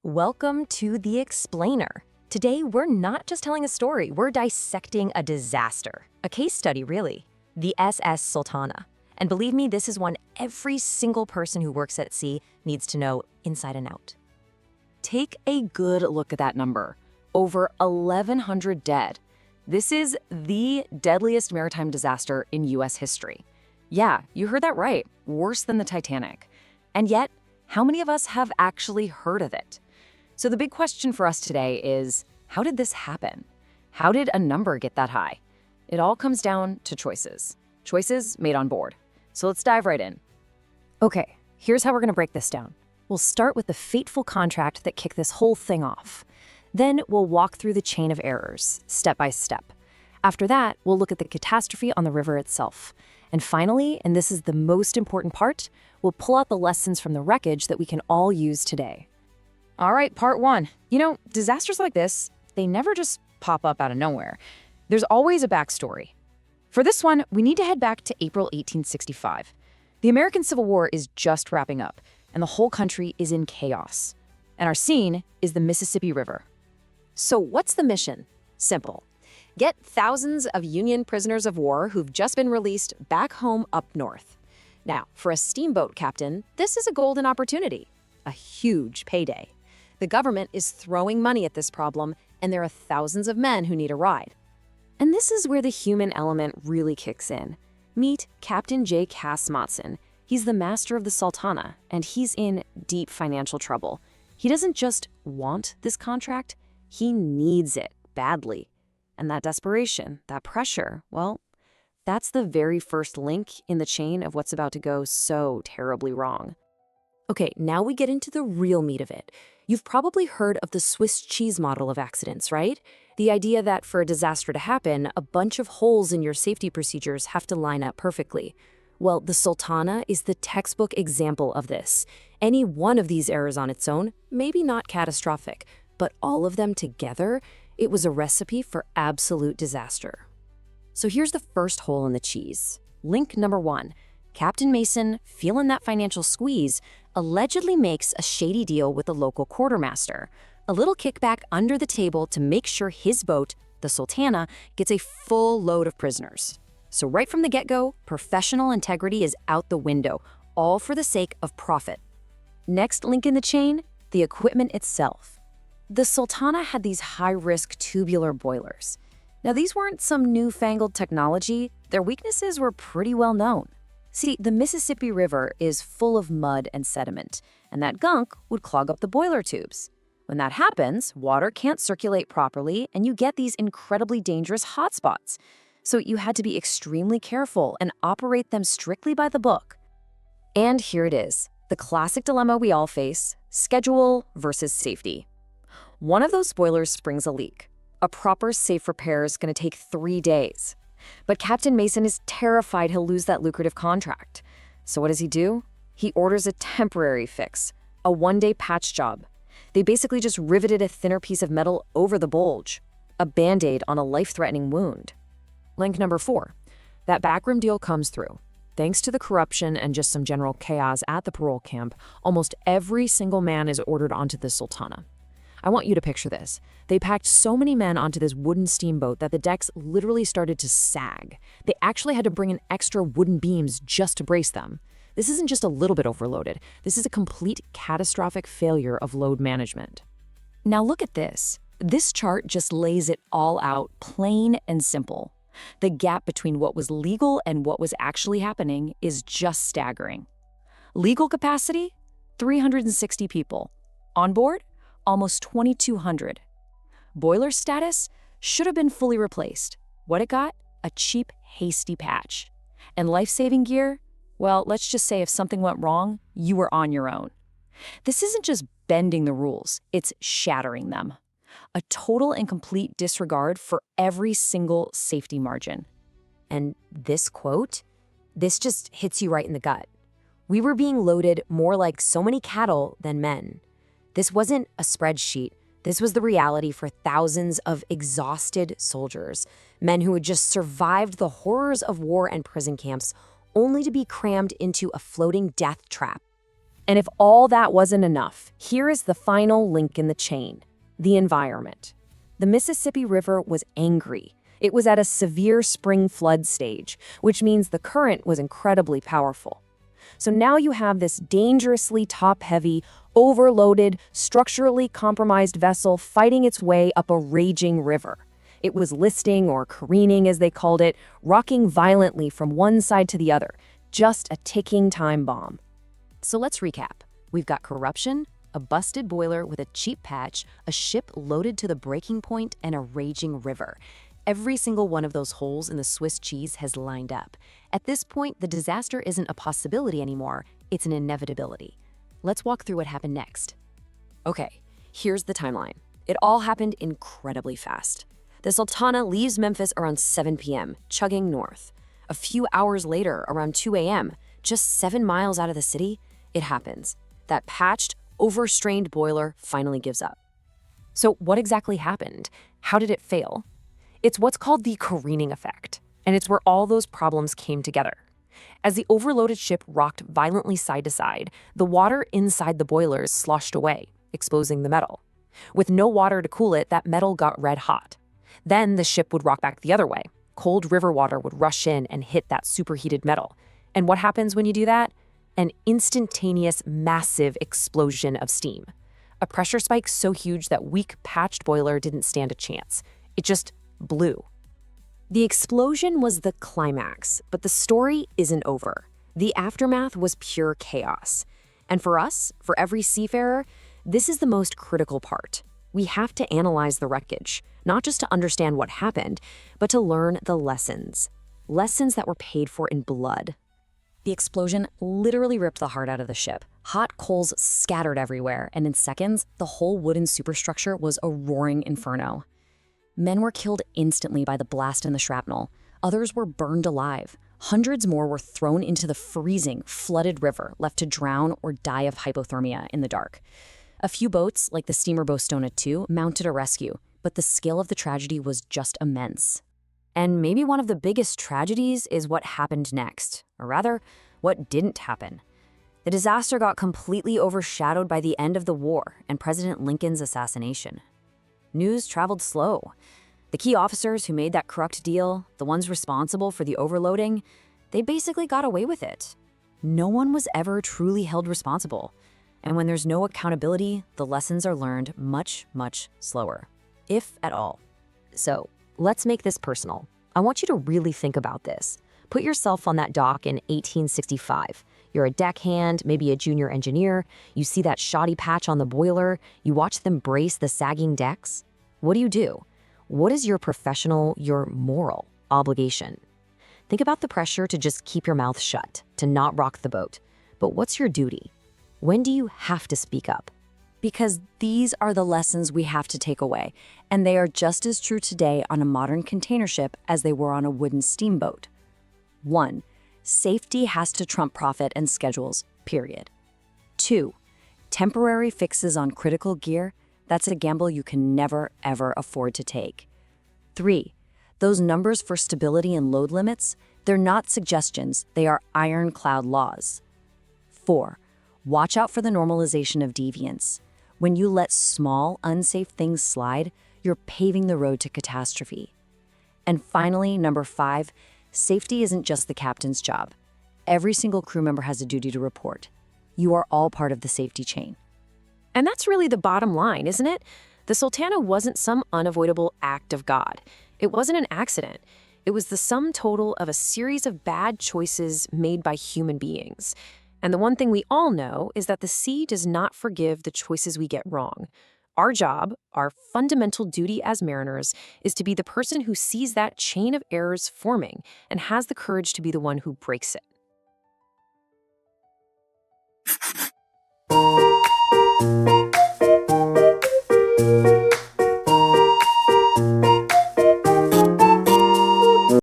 Welcome to The Explainer. Today, we're not just telling a story, we're dissecting a disaster. A case study, really. The SS Sultana. And believe me, this is one every single person who works at sea needs to know inside and out. Take a good look at that number. Over 1,100 dead. This is the deadliest maritime disaster in U.S. history. Yeah, you heard that right. Worse than the Titanic. And yet, how many of us have actually heard of it? So the big question for us today is, how did this happen? How did a number get that high? It all comes down to choices. Choices made on board. So let's dive right in. Okay, here's how we're going to break this down. We'll start with the fateful contract that kicked this whole thing off. Then we'll walk through the chain of errors, step by step. After that, we'll look at the catastrophe on the river itself. And finally, and this is the most important part, we'll pull out the lessons from the wreckage that we can all use today. All right, part one. Disasters like this, they never just pop up out of nowhere. There's always a backstory. For this one, we need to head back to April 1865. The American Civil War is just wrapping up, and the whole country is in chaos. And our scene is the Mississippi River. So what's the mission? Simple. Get thousands of Union prisoners of war who've just been released back home up north. Now, for a steamboat captain, this is a golden opportunity, a huge payday. The government is throwing money at this problem, and there are thousands of men who need a ride. And this is where the human element really kicks in. Meet Captain J. Cass Matson. He's the master of the Sultana, and he's in deep financial trouble. He doesn't just want this contract, he needs it badly. And that desperation, that pressure, well, that's the very first link in the chain of what's about to go so terribly wrong. Okay, now we get into the real meat of it. You've probably heard of the Swiss cheese model of accidents, right? The idea that for a disaster to happen, a bunch of holes in your safety procedures have to line up perfectly. Well, the Sultana is the textbook example of this. Any one of these errors on its own, maybe not catastrophic, but all of them together, it was a recipe for absolute disaster. So here's the first hole in the cheese. Link number one. Captain Mason, feeling that financial squeeze, allegedly makes a shady deal with the local quartermaster, a little kickback under the table to make sure his boat, the Sultana, gets a full load of prisoners. So right from the get-go, professional integrity is out the window, all for the sake of profit. Next link in the chain, the equipment itself. The Sultana had these high-risk tubular boilers. Now these weren't some newfangled technology, their weaknesses were pretty well known. See, the Mississippi River is full of mud and sediment, and that gunk would clog up the boiler tubes. When that happens, water can't circulate properly, and you get these incredibly dangerous hotspots. So you had to be extremely careful and operate them strictly by the book. And here it is, the classic dilemma we all face, schedule versus safety. One of those boilers springs a leak. A proper safe repair is going to take 3 days. But Captain Mason is terrified he'll lose that lucrative contract. So what does he do? He orders a temporary fix, a one-day patch job. They basically just riveted a thinner piece of metal over the bulge, a Band-Aid on a life-threatening wound. Link number 4. That backroom deal comes through. Thanks to the corruption and just some general chaos at the parole camp, almost every single man is ordered onto the Sultana. I want you to picture this. They packed so many men onto this wooden steamboat that the decks literally started to sag. They actually had to bring in extra wooden beams just to brace them. This isn't just a little bit overloaded. This is a complete catastrophic failure of load management. Now look at this. This chart just lays it all out, plain and simple. The gap between what was legal and what was actually happening is just staggering. Legal capacity? 360 people. On board? Almost 2,200. Boiler status should have been fully replaced. What it got? A cheap, hasty patch. And life-saving gear? Well, let's just say if something went wrong, you were on your own. This isn't just bending the rules, it's shattering them. A total and complete disregard for every single safety margin. And this quote, this just hits you right in the gut. We were being loaded more like so many cattle than men. This wasn't a spreadsheet. This was the reality for thousands of exhausted soldiers, men who had just survived the horrors of war and prison camps, only to be crammed into a floating death trap. And if all that wasn't enough, here is the final link in the chain: the environment. The Mississippi River was angry. It was at a severe spring flood stage, which means the current was incredibly powerful. So now you have this dangerously top-heavy, overloaded, structurally compromised vessel fighting its way up a raging river. It was listing, or careening as they called it, rocking violently from one side to the other, just a ticking time bomb. So let's recap. We've got corruption, a busted boiler with a cheap patch, a ship loaded to the breaking point, and a raging river. Every single one of those holes in the Swiss cheese has lined up. At this point, the disaster isn't a possibility anymore, it's an inevitability. Let's walk through what happened next. Okay, here's the timeline. It all happened incredibly fast. The Sultana leaves Memphis around 7 p.m., chugging north. A few hours later, around 2 a.m., just 7 miles out of the city, it happens. That patched, overstrained boiler finally gives up. So what exactly happened? How did it fail? It's what's called the careening effect, and it's where all those problems came together. As the overloaded ship rocked violently side to side, the water inside the boilers sloshed away, exposing the metal. With no water to cool it, that metal got red hot. Then the ship would rock back the other way. Cold river water would rush in and hit that superheated metal. And what happens when you do that? An instantaneous, massive explosion of steam. A pressure spike so huge that weak, patched boiler didn't stand a chance. It just blew. The explosion was the climax, but the story isn't over. The aftermath was pure chaos. And for us, for every seafarer, this is the most critical part. We have to analyze the wreckage, not just to understand what happened, but to learn the lessons. Lessons that were paid for in blood. The explosion literally ripped the heart out of the ship. Hot coals scattered everywhere, and in seconds, the whole wooden superstructure was a roaring inferno. Men were killed instantly by the blast and the shrapnel. Others were burned alive. Hundreds more were thrown into the freezing, flooded river, left to drown or die of hypothermia in the dark. A few boats, like the steamer Bostona II, mounted a rescue, but the scale of the tragedy was just immense. And maybe one of the biggest tragedies is what happened next, or rather, what didn't happen. The disaster got completely overshadowed by the end of the war and President Lincoln's assassination. News traveled slow. The key officers who made that corrupt deal, the ones responsible for the overloading, they basically got away with it. No one was ever truly held responsible. And when there's no accountability, the lessons are learned much, much slower, if at all. So let's make this personal. I want you to really think about this. Put yourself on that dock in 1865. You're a deckhand, maybe a junior engineer. You see that shoddy patch on the boiler. You watch them brace the sagging decks. What do? What is your professional, your moral obligation? Think about the pressure to just keep your mouth shut, to not rock the boat. But what's your duty? When do you have to speak up? Because these are the lessons we have to take away, and they are just as true today on a modern container ship as they were on a wooden steamboat. 1. Safety has to trump profit and schedules, period. 2. Temporary fixes on critical gear, that's a gamble you can never, ever afford to take. 3. Those numbers for stability and load limits, they're not suggestions, they are ironclad laws. 4. Watch out for the normalization of deviance. When you let small, unsafe things slide, you're paving the road to catastrophe. And finally, number 5, safety isn't just the captain's job. Every single crew member has a duty to report. You are all part of the safety chain. And that's really the bottom line, isn't it? The Sultana wasn't some unavoidable act of God. It wasn't an accident. It was the sum total of a series of bad choices made by human beings. And the one thing we all know is that the sea does not forgive the choices we get wrong. Our job, our fundamental duty as mariners, is to be the person who sees that chain of errors forming and has the courage to be the one who breaks it.